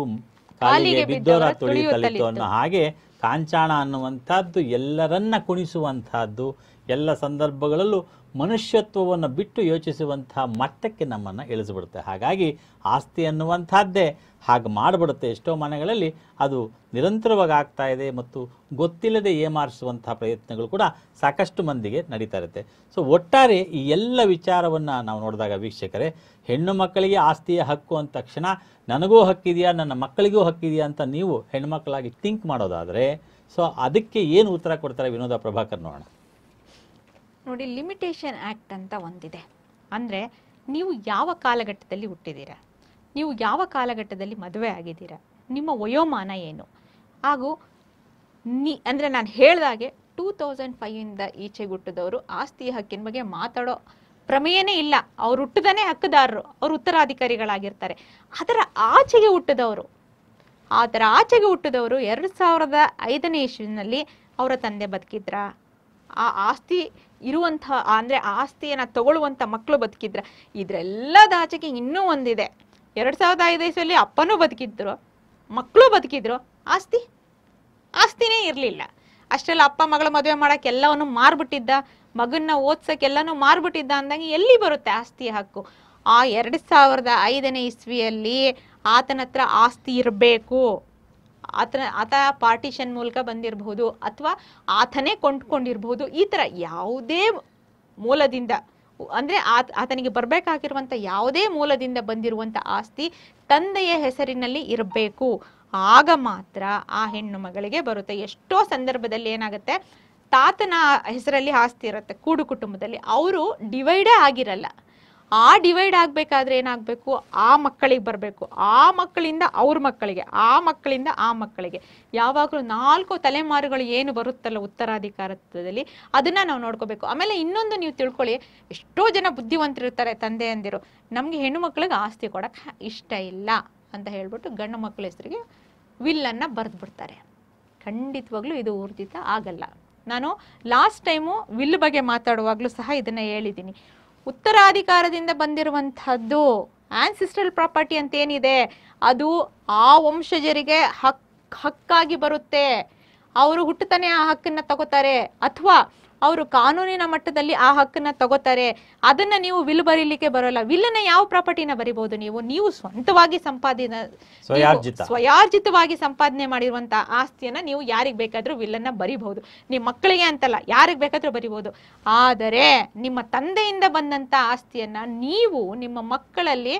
ಕಾಲಿಗೆ ಬಿದ್ದೋರ ತುಳಿಯುತ್ತಲಿತ್ತು ಅನ್ನೋ ಹಾಗೆ ಕಾಂಚಾಣ ಅನ್ನುವಂಥದ್ದು ಎಲ್ಲರನ್ನ ಕುಣಿಸುವಂತಹದ್ದು, ಎಲ್ಲ ಸಂದರ್ಭಗಳಲ್ಲೂ ಮನುಷ್ಯತ್ವವನ್ನು ಬಿಟ್ಟು ಯೋಚಿಸುವಂತಹ ಮಟ್ಟಕ್ಕೆ ನಮ್ಮನ್ನು ಇಳಿಸಿಬಿಡುತ್ತೆ. ಹಾಗಾಗಿ ಆಸ್ತಿ ಅನ್ನುವಂಥದ್ದೇ ಹಾಗೆ ಮಾಡಿಬಿಡುತ್ತೆ. ಎಷ್ಟೋ ಮನೆಗಳಲ್ಲಿ ಅದು ನಿರಂತರವಾಗಿ ಆಗ್ತಾ ಇದೆ ಮತ್ತು ಗೊತ್ತಿಲ್ಲದೆ ಏಮಾರಿಸುವಂತಹ ಪ್ರಯತ್ನಗಳು ಕೂಡ ಸಾಕಷ್ಟು ಮಂದಿಗೆ ನಡೀತಾ ಇರುತ್ತೆ. ಸೊ ಒಟ್ಟಾರೆ ಈ ಎಲ್ಲ ವಿಚಾರವನ್ನು ನಾವು ನೋಡಿದಾಗ ವೀಕ್ಷಕರೇ, ಹೆಣ್ಣು ಮಕ್ಕಳಿಗೆ ಆಸ್ತಿಯ ಹಕ್ಕು ಅಂದ ತಕ್ಷಣ ನನಗೂ ಹಕ್ಕಿದೆಯಾ, ನನ್ನ ಮಕ್ಕಳಿಗೂ ಹಕ್ಕಿದೆಯಾ ಅಂತ ನೀವು ಹೆಣ್ಮಕ್ಕಳಾಗಿ ಥಿಂಕ್ ಮಾಡೋದಾದರೆ ಸೊ ಅದಕ್ಕೆ ಏನು ಉತ್ತರ ಕೊಡ್ತಾರೆ ವಿನೋದ ಪ್ರಭಾಕರ್ ನೋಡೋಣ. ನೋಡಿ, ಲಿಮಿಟೇಷನ್ ಆ್ಯಕ್ಟ್ ಅಂತ ಒಂದಿದೆ. ಅಂದರೆ ನೀವು ಯಾವ ಕಾಲಘಟ್ಟದಲ್ಲಿ ಹುಟ್ಟಿದ್ದೀರಾ, ನೀವು ಯಾವ ಕಾಲಘಟ್ಟದಲ್ಲಿ ಮದುವೆ ಆಗಿದ್ದೀರಾ, ನಿಮ್ಮ ವಯೋಮಾನ ಏನು, ಹಾಗೂ ಅಂದರೆ ನಾನು ಹೇಳಿದಾಗೆ 2005ಇಂದ ಈಚೆಗೆ ಹುಟ್ಟಿದವರು ಆಸ್ತಿಯ ಹಕ್ಕಿನ ಬಗ್ಗೆ ಮಾತಾಡೋ ಪ್ರಮೇಯನೇ ಇಲ್ಲ. ಅವ್ರು ಹುಟ್ಟಿದನೇ ಹಕ್ಕುದಾರರು, ಅವರು ಉತ್ತರಾಧಿಕಾರಿಗಳಾಗಿರ್ತಾರೆ. ಅದರ ಆಚೆಗೆ ಹುಟ್ಟಿದವರು 2005ನೇ ಇಸ್ವಿನಲ್ಲಿ ಅವರ ತಂದೆ ಬದುಕಿದ್ರ, ಆ ಆಸ್ತಿ ಇರುವಂಥ ಅಂದರೆ ಆಸ್ತಿಯನ್ನು ತಗೊಳ್ಳುವಂಥ ಮಕ್ಕಳು ಬದುಕಿದ್ರ. ಇದರೆಲ್ಲದಾಚೆಗೆ ಇನ್ನೂ ಒಂದಿದೆ. 2005 ಇಸ್ವಿಯಲ್ಲಿ ಅಪ್ಪನೂ ಬದುಕಿದ್ರು, ಮಕ್ಕಳು ಬದುಕಿದ್ರು, ಆಸ್ತಿನೇ ಇರಲಿಲ್ಲ. ಅಷ್ಟೆಲ್ಲ ಅಪ್ಪ ಮಗಳ ಮದುವೆ ಮಾಡಕ್ಕೆ ಎಲ್ಲವನ್ನು ಮಾರ್ಬಿಟ್ಟಿದ್ದ, ಮಗನ್ನ ಓದ್ಸಕ್ಕೆ ಎಲ್ಲನೂ ಮಾರ್ಬಿಟ್ಟಿದ್ದ ಅಂದಂಗೆ ಎಲ್ಲಿ ಬರುತ್ತೆ ಆಸ್ತಿಯ ಹಕ್ಕು? ಆ 2005ನೇ ಇಸ್ವಿಯಲ್ಲಿ ಆತನ ಹತ್ರ ಆಸ್ತಿ ಇರಬೇಕು. ಆತ ಪಾರ್ಟಿಷನ್ ಮೂಲಕ ಬಂದಿರಬಹುದು, ಅಥವಾ ಆತನೇ ಕೊಂಡ್ಕೊಂಡಿರ್ಬಹುದು. ಈ ಥರ ಯಾವುದೇ ಮೂಲದಿಂದ, ಅಂದರೆ ಆತನಿಗೆ ಬರಬೇಕಾಗಿರುವಂಥ ಯಾವುದೇ ಮೂಲದಿಂದ ಬಂದಿರುವಂಥ ಆಸ್ತಿ ತಂದೆಯ ಹೆಸರಿನಲ್ಲಿ ಇರಬೇಕು. ಆಗ ಮಾತ್ರ ಆ ಹೆಣ್ಣು ಮಗಳಿಗೆ ಬರುತ್ತೆ. ಎಷ್ಟೋ ಸಂದರ್ಭದಲ್ಲಿ ಏನಾಗುತ್ತೆ, ತಾತನ ಹೆಸರಲ್ಲಿ ಆಸ್ತಿ ಇರುತ್ತೆ ಕೂಡು ಕುಟುಂಬದಲ್ಲಿ, ಅವರು ಡಿವೈಡೇ ಆಗಿರಲ್ಲ. ಆ ಡಿವೈಡ್ ಆಗಬೇಕಾದ್ರೆ ಏನಾಗಬೇಕು, ಆ ಮಕ್ಕಳಿಗೆ ಬರಬೇಕು, ಆ ಮಕ್ಕಳಿಂದ ಅವ್ರ ಮಕ್ಕಳಿಗೆ, ಆ ಮಕ್ಕಳಿಂದ ಆ ಮಕ್ಕಳಿಗೆ. ಯಾವಾಗಲೂ 4 ತಲೆಮಾರುಗಳು ಏನು ಬರುತ್ತಲ್ಲ ಉತ್ತರಾಧಿಕಾರದಲ್ಲಿ, ಅದನ್ನ ನಾವು ನೋಡ್ಕೋಬೇಕು. ಆಮೇಲೆ ಇನ್ನೊಂದು ನೀವು ತಿಳ್ಕೊಳ್ಳಿ, ಎಷ್ಟೋ ಜನ ಬುದ್ಧಿವಂತರಿರ್ತಾರೆ ತಂದೆ ಅಂದಿರು, ನಮಗೆ ಹೆಣ್ಣು ಮಕ್ಕಳಿಗೆ ಆಸ್ತಿ ಕೊಡಕ್ಕೆ ಇಷ್ಟ ಇಲ್ಲ ಅಂತ ಹೇಳ್ಬಿಟ್ಟು ಗಂಡು ಮಕ್ಕಳ ಹೆಸರಿಗೆ ವಿಲ್ಲನ್ನು ಬರೆದ್ಬಿಡ್ತಾರೆ. ಖಂಡಿತವಾಗ್ಲೂ ಇದು ಊರ್ಜಿತ ಆಗಲ್ಲ. ನಾನು ಲಾಸ್ಟ್ ಟೈಮು ವಿಲ್ ಬಗ್ಗೆ ಮಾತಾಡುವಾಗಲೂ ಸಹ ಇದನ್ನ ಹೇಳಿದ್ದೀನಿ. ಉತ್ತರಾಧಿಕಾರದಿಂದ ಬಂದಿರುವಂತಹದ್ದು ಆನ್ಸಿಸ್ಟ್ರಲ್ ಪ್ರಾಪರ್ಟಿ ಅಂತ ಏನಿದೆ, ಅದು ಆ ವಂಶಜರಿಗೆ ಹಕ್ಕಾಗಿ ಬರುತ್ತೆ. ಅವರು ಹುಟ್ಟುತ್ತಾನೆ ಆ ಹಕ್ಕನ್ನ ತಗೋತಾರೆ, ಅಥವಾ ಅವರು ಕಾನೂನಿನ ಮಟ್ಟದಲ್ಲಿ ಆ ಹಕ್ಕನ್ನ ತಗೋತಾರೆ. ಅದನ್ನ ನೀವು ವಿಲ್ ಬರೀಲಿಕ್ಕೆ ಬರೋಲ್ಲ. ವಿಲ್ಲನ್ನ ಯಾವ ಪ್ರಾಪರ್ಟಿನ ಬರಿಬಹುದು? ನೀವು ಸ್ವಂತವಾಗಿ ಸ್ವಯಾರ್ಜಿತವಾಗಿ ಸಂಪಾದನೆ ಮಾಡಿರುವಂತ ಆಸ್ತಿಯನ್ನ ನೀವು ಯಾರಿಗ್ ಬೇಕಾದ್ರೂ ವಿಲ್ಲನ್ನ ಬರಿಬಹುದು. ನಿಮ್ಮ ಮಕ್ಕಳಿಗೆ ಅಂತಲ್ಲ, ಯಾರಿಗ್ ಬೇಕಾದ್ರೂ ಬರಿಬಹುದು. ಆದರೆ ನಿಮ್ಮ ತಂದೆಯಿಂದ ಬಂದಂತ ಆಸ್ತಿಯನ್ನ ನೀವು ನಿಮ್ಮ ಮಕ್ಕಳಲ್ಲಿ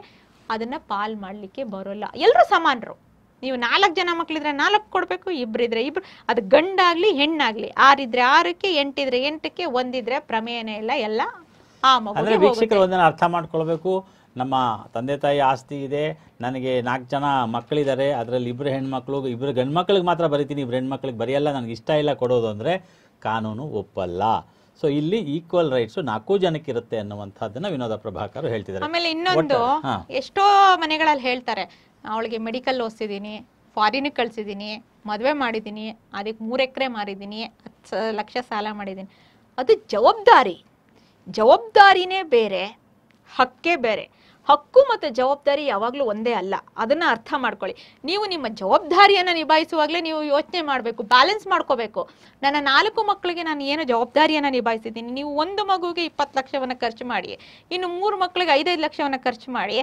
ಅದನ್ನ ಪಾಲ್ ಮಾಡ್ಲಿಕ್ಕೆ ಬರೋಲ್ಲ. ಎಲ್ಲರೂ ಸಮಾನರು. ನೀವು 4 ಜನ ಮಕ್ಕಳಿದ್ರೆ 4 ಕೊಡ್ಬೇಕು, 2 ಇದ್ರೆ 2. ಅದು ಗಂಡಾಗ್ಲಿ ಹೆಣ್ಣಾಗ್ಲಿ, 6 ಇದ್ರೆ 6ಕ್ಕೆ, 8 ಇದ್ರೆ 8ಕ್ಕೆ, 1 ಇದ್ರೆ ಪ್ರಮೇಯನೇ ಇಲ್ಲ, ಎಲ್ಲ ಆ ಮಗುವಿಗೆ. ವೀಕ್ಷಕರು ಒಂದನ್ನ ಅರ್ಥ ಮಾಡ್ಕೊಳ್ಬೇಕು, ನಮ್ಮ ತಂದೆ ತಾಯಿ ಆಸ್ತಿ ಇದೆ, ನನಗೆ 4 ಜನ ಮಕ್ಕಳಿದ್ದಾರೆ, ಅದರಲ್ಲಿ 2 ಹೆಣ್ಮಕ್ಳು, 2 ಗಂಡು ಮಕ್ಕಳಿಗೆ ಮಾತ್ರ ಬರಿತೀನಿ, 2 ಹೆಣ್ಮಕ್ಳಿಗೆ ಬರೆಯಲ್ಲ, ನನಗೆ ಇಷ್ಟ ಇಲ್ಲ ಕೊಡೋದು ಅಂದರೆ ಕಾನೂನು ಒಪ್ಪಲ್ಲ. ಸೊ ಇಲ್ಲಿ ಈಕ್ವಲ್ ರೈಟ್ಸ್ 4 ಜನಕ್ಕೆ ಇರುತ್ತೆ ಅನ್ನುವಂಥದ್ದನ್ನ ವಿನೋದ ಪ್ರಭಾಕರ್ ಹೇಳ್ತಿದ್ದಾರೆ. ಆಮೇಲೆ ಇನ್ನೊಂದು, ಎಷ್ಟೋ ಮನೆಗಳಲ್ಲಿ ಹೇಳ್ತಾರೆ, ಅವಳಿಗೆ ಮೆಡಿಕಲ್ ಓದಿಸಿದ್ದೀನಿ, ಫಾರಿನಿಗೆ ಕಳ್ಸಿದ್ದೀನಿ, ಮದುವೆ ಮಾಡಿದ್ದೀನಿ, ಅದಕ್ಕೆ 3 ಎಕರೆ ಮಾರಿದ್ದೀನಿ, 10 ಲಕ್ಷ ಸಾಲ ಮಾಡಿದ್ದೀನಿ. ಅದು ಜವಾಬ್ದಾರಿನೇ ಬೇರೆ, ಹಕ್ಕೇ ಬೇರೆ. ಹಕ್ಕು ಮತ್ತು ಜವಾಬ್ದಾರಿ ಯಾವಾಗಲೂ ಒಂದೇ ಅಲ್ಲ, ಅದನ್ನ ಅರ್ಥ ಮಾಡ್ಕೊಳ್ಳಿ. ನೀವು ನಿಮ್ಮ ಜವಾಬ್ದಾರಿಯನ್ನು ನಿಭಾಯಿಸುವಾಗಲೇ ನೀವು ಯೋಚನೆ ಮಾಡಬೇಕು, ಬ್ಯಾಲೆನ್ಸ್ ಮಾಡ್ಕೋಬೇಕು. ನನ್ನ 4 ಮಕ್ಕಳಿಗೆ ನಾನು ಏನು ಜವಾಬ್ದಾರಿಯನ್ನು ನಿಭಾಯಿಸಿದ್ದೀನಿ, ನೀವು 1 ಮಗುವಿಗೆ 20 ಲಕ್ಷವನ್ನ ಖರ್ಚು ಮಾಡಿ, ಇನ್ನು 3 ಮಕ್ಕಳಿಗೆ 5-5 ಲಕ್ಷವನ್ನ ಖರ್ಚು ಮಾಡಿ.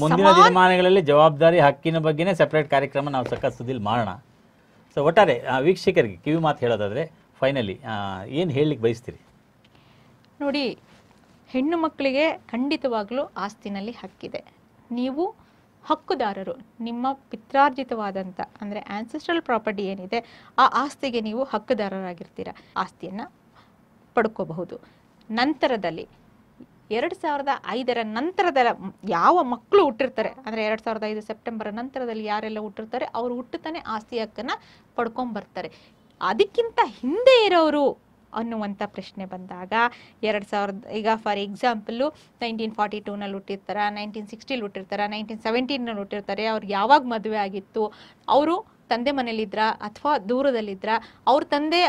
ಮುಂದಿನ ದಿನಮಾನಗಳಲ್ಲಿ ಜವಾಬ್ದಾರಿ ಹಕ್ಕಿನ ಬಗ್ಗೆನೇ ಸೆಪರೇಟ್ ಕಾರ್ಯಕ್ರಮ ನಾವು ಸಖತ್ ಸುದ್ದಿಲಿ ಮಾಡೋಣ. ಸೊ ಒಟ್ಟಾರೆ ವೀಕ್ಷಕರಿಗೆ ಕಿವಿ ಮಾತು ಹೇಳೋದಾದ್ರೆ ಫೈನಲಿ ಏನು ಹೇಳಲಿಕ್ಕೆ ಬಯಸ್ತೀರಿ? ನೋಡಿ, ಹೆಣ್ಣು ಮಕ್ಕಳಿಗೆ ಖಂಡಿತವಾಗ್ಲೂ ಆಸ್ತಿನಲ್ಲಿ ಹಕ್ಕಿದೆ. ನೀವು ಹಕ್ಕುದಾರರು. ನಿಮ್ಮ ಪಿತ್ರಾರ್ಜಿತವಾದಂಥ ಅಂದರೆ ಆನ್ಸೆಸ್ಟ್ರಲ್ ಪ್ರಾಪರ್ಟಿ ಏನಿದೆ, ಆ ಆಸ್ತಿಗೆ ನೀವು ಹಕ್ಕುದಾರರಾಗಿರ್ತೀರ. ಆಸ್ತಿಯನ್ನು ಪಡ್ಕೋಬಹುದು. ನಂತರದಲ್ಲಿ 2005ರ ನಂತರದ ಯಾವ ಮಕ್ಕಳು ಹುಟ್ಟಿರ್ತಾರೆ, ಅಂದರೆ 2005 ಸೆಪ್ಟೆಂಬರ್ ನಂತರದಲ್ಲಿ ಯಾರೆಲ್ಲ ಹುಟ್ಟಿರ್ತಾರೆ, ಅವರು ಹುಟ್ಟುತ್ತಾನೆ ಆಸ್ತಿ ಹಕ್ಕನ್ನು ಪಡ್ಕೊಂಬರ್ತಾರೆ. ಅದಕ್ಕಿಂತ ಹಿಂದೆ ಇರೋರು ಅನ್ನುವಂಥ ಪ್ರಶ್ನೆ ಬಂದಾಗ 2000, ಈಗ ಫಾರ್ ಎಕ್ಸಾಂಪಲ್ಲು 1942ನಲ್ಲಿ ಹುಟ್ಟಿರ್ತಾರೆ, 1960 ಹುಟ್ಟಿರ್ತಾರೆ, 1917ನಲ್ಲಿ ಹುಟ್ಟಿರ್ತಾರೆ. ಅವ್ರು ಯಾವಾಗ ಮದುವೆ ಆಗಿತ್ತು, ಅವರು ತಂದೆ ಮನೇಲಿದ್ರ ಅಥವಾ ದೂರದಲ್ಲಿದ್ರ, ಅವ್ರ ತಂದೆ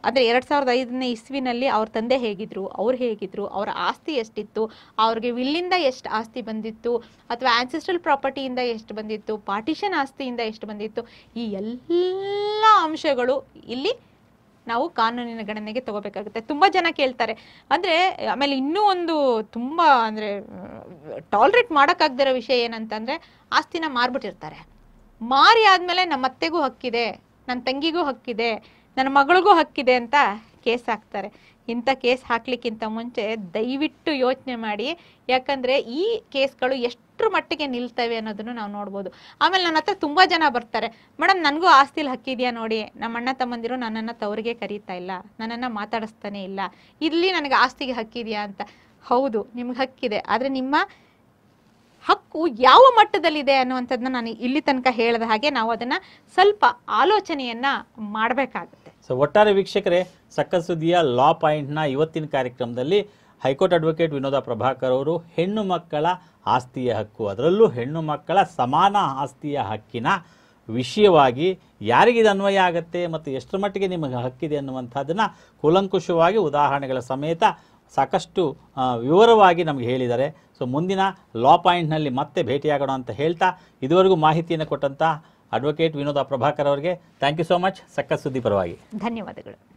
ಅಂದರೆ 2005ನೇ ಇಸ್ವಿನಲ್ಲಿ ಅವ್ರ ತಂದೆ ಹೇಗಿದ್ರು, ಅವ್ರು ಹೇಗಿದ್ರು, ಅವರ ಆಸ್ತಿ ಎಷ್ಟಿತ್ತು, ಅವ್ರಿಗೆ ವಿಲ್ಲಿಂದ ಎಷ್ಟು ಆಸ್ತಿ ಬಂದಿತ್ತು, ಅಥವಾ ಆನ್ಸೆಸ್ಟ್ರಲ್ ಪ್ರಾಪರ್ಟಿಯಿಂದ ಎಷ್ಟು ಬಂದಿತ್ತು, ಪಾರ್ಟಿಷನ್ ಆಸ್ತಿಯಿಂದ ಎಷ್ಟು ಬಂದಿತ್ತು, ಈ ಎಲ್ಲ ಅಂಶಗಳು ಇಲ್ಲಿ ನಾವು ಕಾನೂನಿನ ಗಣನೆಗೆ ತಗೋಬೇಕಾಗುತ್ತೆ. ತುಂಬ ಜನ ಕೇಳ್ತಾರೆ. ಅಂದರೆ ಆಮೇಲೆ ಇನ್ನೂ ಒಂದು ತುಂಬ ಅಂದರೆ ಟಾಲರೇಟ್ ಮಾಡೋಕ್ಕಾಗದಿರೋ ವಿಷಯ ಏನಂತಂದರೆ, ಆಸ್ತಿನ ಮಾರ್ಬಿಟ್ಟಿರ್ತಾರೆ. ಮಾರಿ ಆದಮೇಲೆ ನಮ್ಮ ಅತ್ತೆಗೂ ಹಕ್ಕಿದೆ, ನನ್ನ ತಂಗಿಗೂ ಹಕ್ಕಿದೆ, ನನ್ನ ಮಗಳಿಗೂ ಹಕ್ಕಿದೆ ಅಂತ ಕೇಸ್ ಹಾಕ್ತಾರೆ. ಇಂಥ ಕೇಸ್ ಹಾಕ್ಲಿಕ್ಕಿಂತ ಮುಂಚೆ ದಯವಿಟ್ಟು ಯೋಚನೆ ಮಾಡಿ, ಯಾಕಂದರೆ ಈ ಕೇಸ್ಗಳು ಎಷ್ಟರ ಮಟ್ಟಿಗೆ ನಿಲ್ತವೆ ಅನ್ನೋದನ್ನು ನಾವು ನೋಡ್ಬೋದು. ಆಮೇಲೆ ನನ್ನ ಹತ್ರ ತುಂಬ ಜನ ಬರ್ತಾರೆ, ಮೇಡಮ್ ನನಗೂ ಆಸ್ತಿಲಿ ಹಕ್ಕಿದೆಯಾ ನೋಡಿ, ನಮ್ಮ ಅಣ್ಣ ತಮ್ಮಂದಿರು ನನ್ನನ್ನು ತವರಿಗೆ ಕರೀತಾ ಇಲ್ಲ, ನನ್ನನ್ನು ಮಾತಾಡಿಸ್ತಾನೆ ಇಲ್ಲ, ಇಲ್ಲಿ ನನಗೆ ಆಸ್ತಿಗೆ ಹಕ್ಕಿದೆಯಾ ಅಂತ. ಹೌದು, ನಿಮ್ಗೆ ಹಕ್ಕಿದೆ, ಆದರೆ ನಿಮ್ಮ ಹಕ್ಕು ಯಾವ ಮಟ್ಟದಲ್ಲಿದೆ ಅನ್ನುವಂಥದ್ದನ್ನ ನಾನು ಇಲ್ಲಿ ತನಕ ಹೇಳಿದ ಹಾಗೆ ನಾವು ಅದನ್ನು ಸ್ವಲ್ಪ ಆಲೋಚನೆಯನ್ನು ಮಾಡಬೇಕಾಗುತ್ತೆ. ಸೊ ಒಟ್ಟಾರೆ ವೀಕ್ಷಕರೇ, ಸಖತ್ ಸುದ್ದಿಯ ಲಾ ಪಾಯಿಂಟ್ನ ಇವತ್ತಿನ ಕಾರ್ಯಕ್ರಮದಲ್ಲಿ ಹೈಕೋರ್ಟ್ ಅಡ್ವೊಕೇಟ್ ವಿನೋದ ಪ್ರಭಾಕರ್ ಅವರು ಹೆಣ್ಣು ಮಕ್ಕಳ ಆಸ್ತಿಯ ಹಕ್ಕು, ಅದರಲ್ಲೂ ಹೆಣ್ಣು ಮಕ್ಕಳ ಸಮಾನ ಆಸ್ತಿಯ ಹಕ್ಕಿನ ವಿಷಯವಾಗಿ ಯಾರಿಗಿದು ಅನ್ವಯ ಆಗುತ್ತೆ ಮತ್ತು ಎಷ್ಟರ ಮಟ್ಟಿಗೆ ನಿಮಗೆ ಹಕ್ಕಿದೆ ಅನ್ನುವಂಥದ್ದನ್ನು ಕೂಲಂಕುಷವಾಗಿ ಉದಾಹರಣೆಗಳ ಸಮೇತ ಸಾಕಷ್ಟು ವಿವರವಾಗಿ ನಮಗೆ ಹೇಳಿದ್ದಾರೆ. ಸೊ ಮುಂದಿನ ಲಾ ಪಾಯಿಂಟ್ನಲ್ಲಿ ಮತ್ತೆ ಭೇಟಿಯಾಗೋಣ ಅಂತ ಹೇಳ್ತಾ, ಇದುವರೆಗೂ ಮಾಹಿತಿಯನ್ನು ಕೊಟ್ಟಂಥ ಅಡ್ವೊಕೇಟ್ ವಿನೋದ ಪ್ರಭಾಕರ್ ಅವರಿಗೆ ಥ್ಯಾಂಕ್ ಯು ಸೋ ಮಚ್ ಸಕ್ಕತ್ ಸುದ್ದಿ ಪರವಾಗಿ. ಧನ್ಯವಾದಗಳು.